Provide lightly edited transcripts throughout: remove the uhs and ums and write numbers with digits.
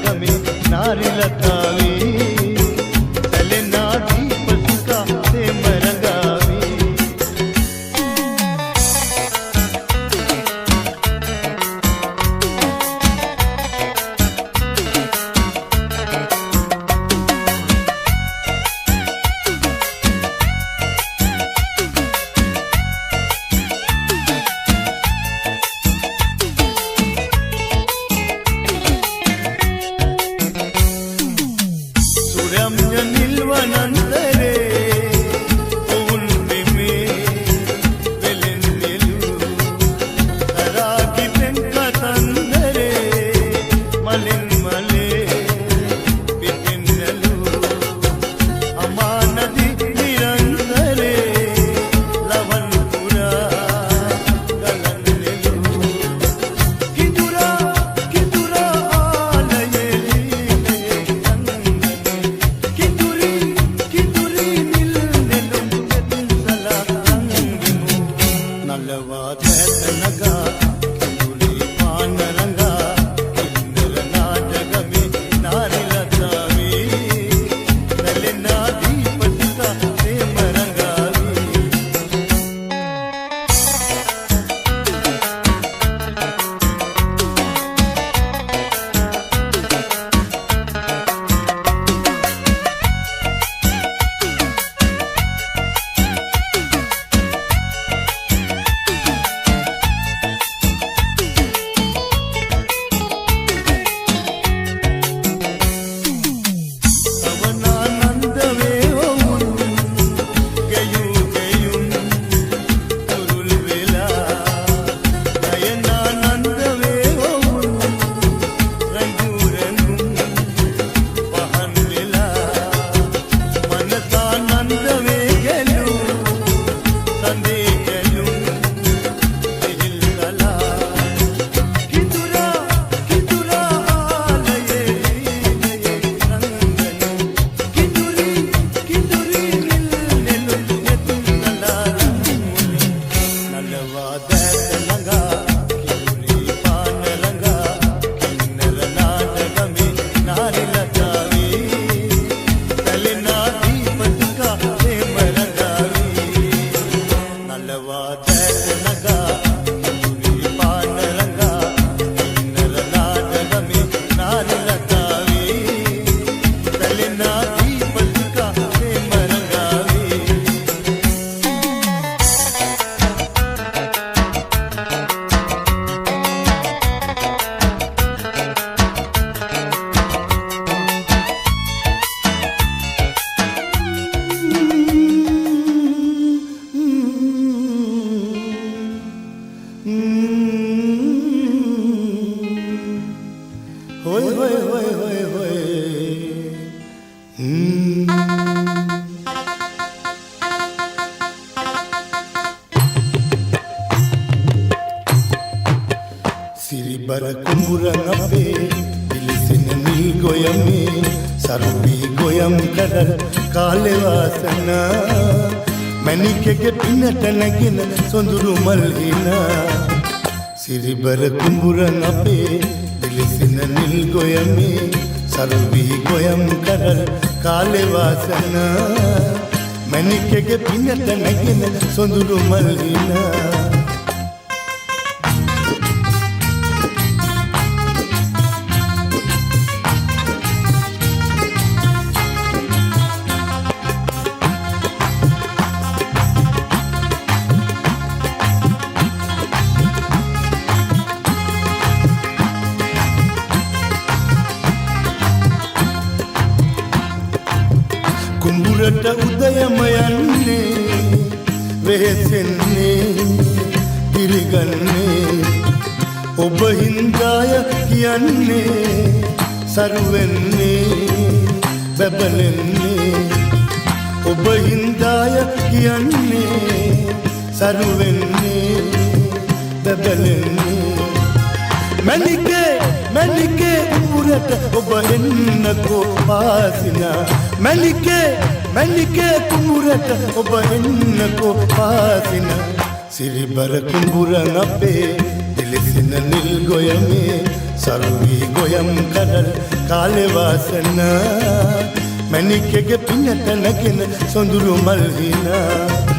नाटगमे नारिलतावी तलेना दीपसुका ते मरंगावी Siribara kumburan ape Dilisina ni goyame Sarubi goyam kadar Kale vasana Manikege pinata nagina Sonduru malhina Siribara kumburan ape Dilisina ni goyame Sarubi goyam kadar Kale vasana Manikege pinata nagina Sonduru malhina කුඹුරට උදයම යන්නේ වෙහෙසෙන්නේ පිළිගන්නේ ඔබ හින්දාය කියන්නේ සරු වෙන්නේ බබලන්නේ ඔබ හින්දාය කියන්නේ සරු වෙන්නේ බබලන්නේ මැනිකේ උඹුරට ඔබ එන්නකෝ පාසිනා මැනිකේ කුඹුරට ඔබ එන්නකෝ පාසිනා සිරිබර කුඹුරන් අපේ දිලිසින දිලිසෙන නිල් ගොයමේ සරුවී ගොයම් කඩල් කාලේ වාසනා මැණිකෙගේ පින්නට නැගෙන සොඳුරු මල් හිනා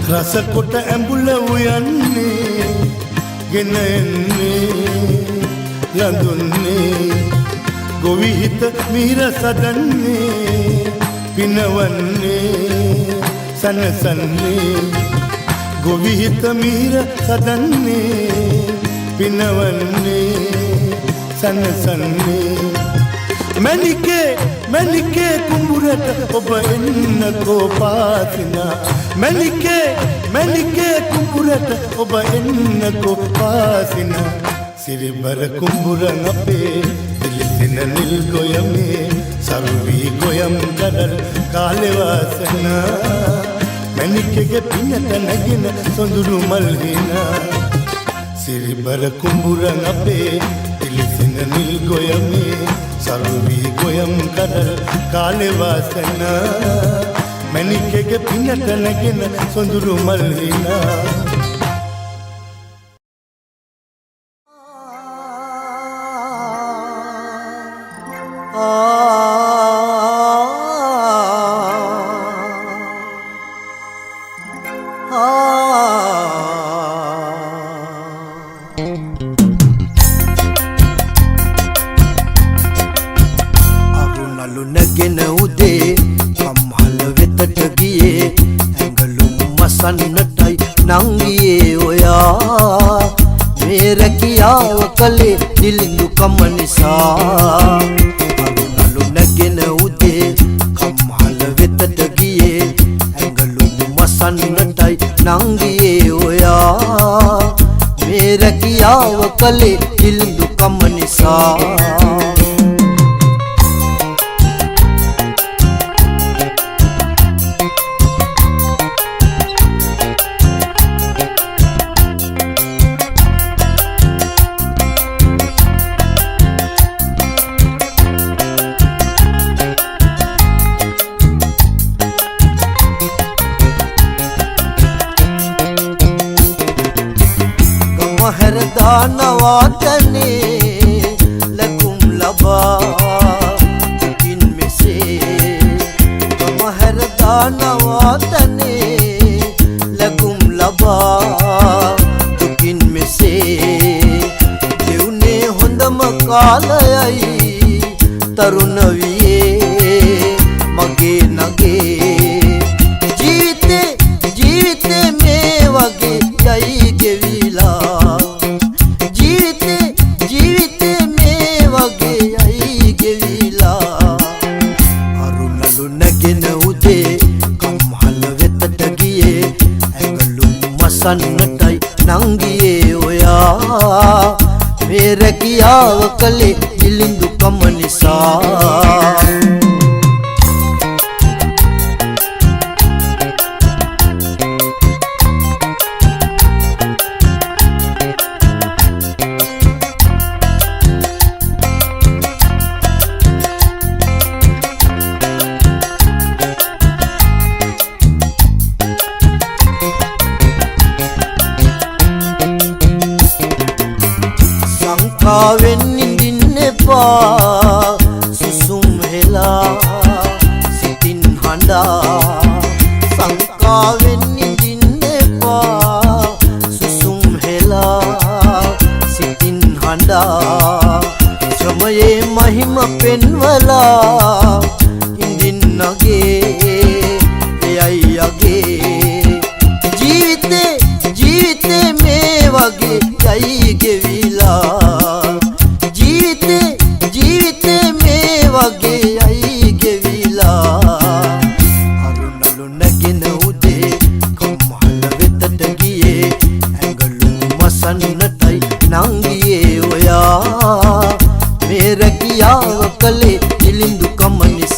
රස කොට ඇඹුල උයන්නේ ගෙන එන්නේ ලඳුන්නේ ගොවි හිත මිහිර සදන්නේ පිනවන්නේ සනසන්නේ ගොවි හිත මිහිර සදන්නේ පිනවන්නේ සනසන්නේ මැණිකේ කුඹුරට ඔබ එන්නකෝ පාතිනා මැණිකේ කුඹුරට ඔබ එන්නකෝ පාතිනා සිරිබර කුඹුරන් අපේ දිලිසෙන නිල් ගොයමේ සරුවී ගොයම් කඩල් කාලේ වාසනා මැණිකෙගේ පින්නට නැගෙන සොඳුරු මල් හිනා සිරිබර කුඹුරන් අපේ දිලිසෙන නිල් ගොයමේ සරුවී ගොයම් කඩල් කාලේ වාසනා මැණිකෙගේ පින්නට නැගෙන සොඳුරු මල් හිනා අරුණලු නැගෙන උදේ කම්හල වෙතට ගියේ ඇඟලුම් මසන්නටයි නංගියේ ඔයා මේ රැකියාව කළේ දිලිඳුකම නිසා අරුණලු නැගෙන උදේ කම්හල වෙතට ගියේ ඇඟලුම් මසන්නටයි නංගියේ ඔයා මේ රැකියාව කළේ දිලිඳුකම නිසා නවාතනේ ලකුම් ලබා දුකින් මෙසේ මහරදා නවාතනේ ලකුම් ලබා දුකින් මෙසේ දෙවුනේ හොඳම කාලයයි තරුණ වියේ මගේ නගේ ජීවිතේ මේ වගේ යයි ගෙවිලා සන්නටයි නංගියේ ඔයා මේ රැකියාව කළේ දිලිඳුකම නිසා වෙන් ඉඳින්න එපා සුසුම් වෙලා සිතින් හඬා සංකාවෙන් ඉඳින්න එපා සුසුම් වෙලා සිතින් හඬා ශ්‍රමයේ මහිම පෙන්වලා ඉඳින්නගේ එයයි යගේ ජීවිතේ මේ වගේ යයි ගෙවිලා ජීවිතේ මේ වගේ යයි ගෙවිලා අරුණලු නැගෙන උදේ කම්හල වෙතට ගියේ ඇඟලුම් මසන්නටයි නංගියේ ඔයා මේ රැකියාව කළේ දිලිඳුකම නිසා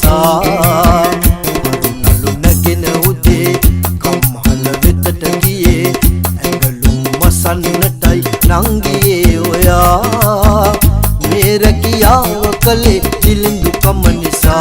කලේ දිලිඳු කම නිසා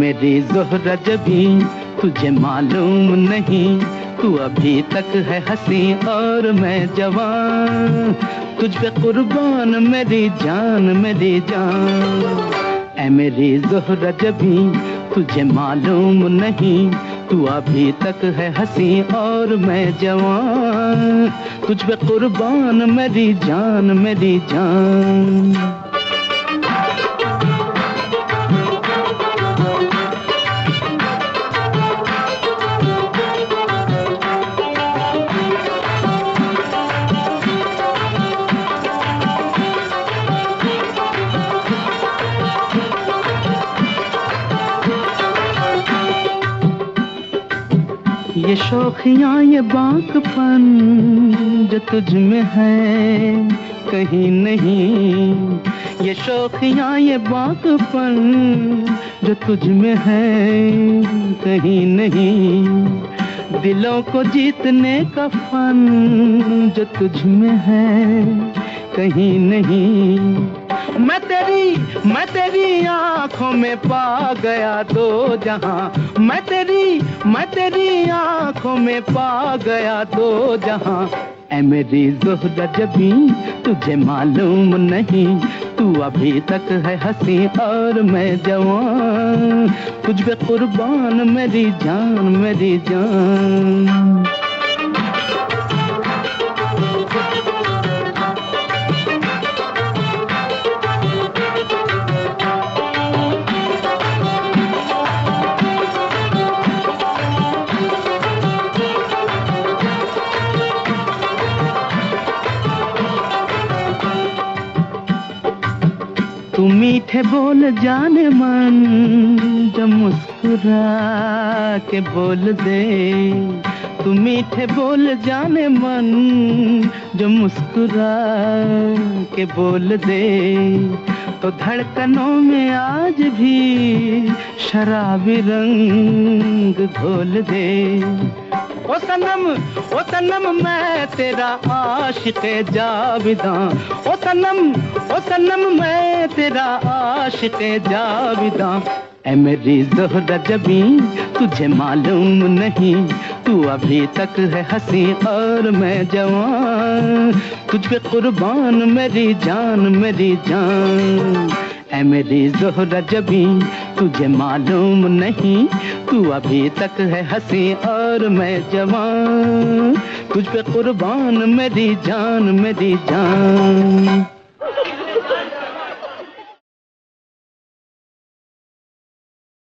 मेरी ज़ोहरा जबी तुझे मालूम नहीं, तू अभी तक है हंसी और मैं जवान, तुझ पे कुर्बान मेरी जान मेरी जान। ऐ मेरी ज़ोहरा जबी तुझे मालूम नहीं, तू अभी तक है हंसी और मैं जवान, तुझ पे कुर्बान मेरी जान मेरी जान। ये शौखियाँ ये बाकपन जो तुझ में है कहीं नहीं, ये शौखियाँ ये बाकपन जो तुझ में है कहीं नहीं, दिलों को जीतने का फन जो तुझ में है कहीं नहीं। मैं तेरी आँखों में पा गया दो जहां, मैं तेरी आँखों में पा गया दो जहां। ऐ मेरी ज़ोहरा जबी तुझे मालूम नहीं, तू अभी तक है हंसी और मैं जवान, तुझ पे कुर्बान मेरी जान मेरी जान। तू मीठे बोल जाने मन जब मुस्कुरा के बोल दे, तू मीठे बोल जाने मन जो मुस्कुरा के बोल दे, तो धड़कनों में आज भी शराबी रंग घोल दे। ओ सनम मैं तेरा आशिक़े जाविदां, ओ सनम मैं तेरा आशिक़े जाविदां। ऐ मेरी ज़ोहरा जबी तुझे मालूम नहीं, तू अभी तक है हंसी और मैं जवान, तुझ पे कुर्बान मेरी जान मेरी जान। ऐ मेरी ज़ोहरा जबी तुझे मालूम नहीं, तू अभी तक है हंसी और मैं जवान, तुझ पे कुर्बान मेरी जान मेरी जान।